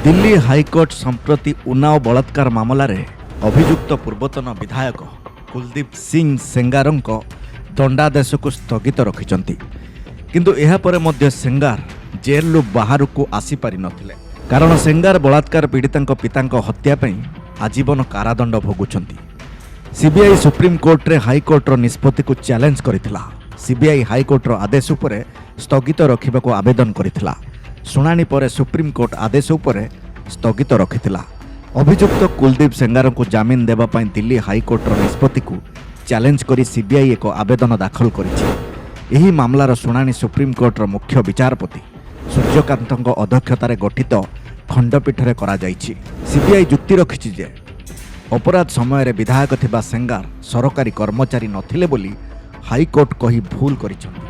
Delhi high court संप्रति उन्नाव बलात्कार मामलें अभियुक्त पूर्वतन विधायक कुलदीप सिंह सेंगारं दंडादेश को स्थगित रखिंट किंतु एहापर मध्य सेंगार जेलू बाहर को आसीपारि नथिले कारण सेंगार बलात्कार पीड़िता पिता हत्या आजीवन कारादंड भोगुंट। सीबीआई सुप्रीमकोर्ट रे हाईकोर्टर निष्पत्ति को चैलेंज करथिला। सीबीआई हाईकोर्टर आदेश उपरे स्थगित रखा आवेदन करथिला। शुणाणी पर सुप्रीमकोर्ट आदेश उपरे स्थगित रखिथिला। अभियुक्त कुलदीप सेंगार को जामिन देवा पई दिल्ली हाईकोर्टर निष्पत्ति को चैलेंज करी सीबीआई एक आवेदन दाखल करिछि। एही मामलार शुणाणी सुप्रीमकोर्टर मुख्य विचारपति सूर्यकांत अध्यक्षतार गठित खंडपीठरे करा जाइछि। सीबीआई जुक्ति रखिछि जे अपराध समय विधायक थिबा सेंगार सरकारी कर्मचारी नथिले बोली हाईकोर्ट कही भूल करिछन्ति।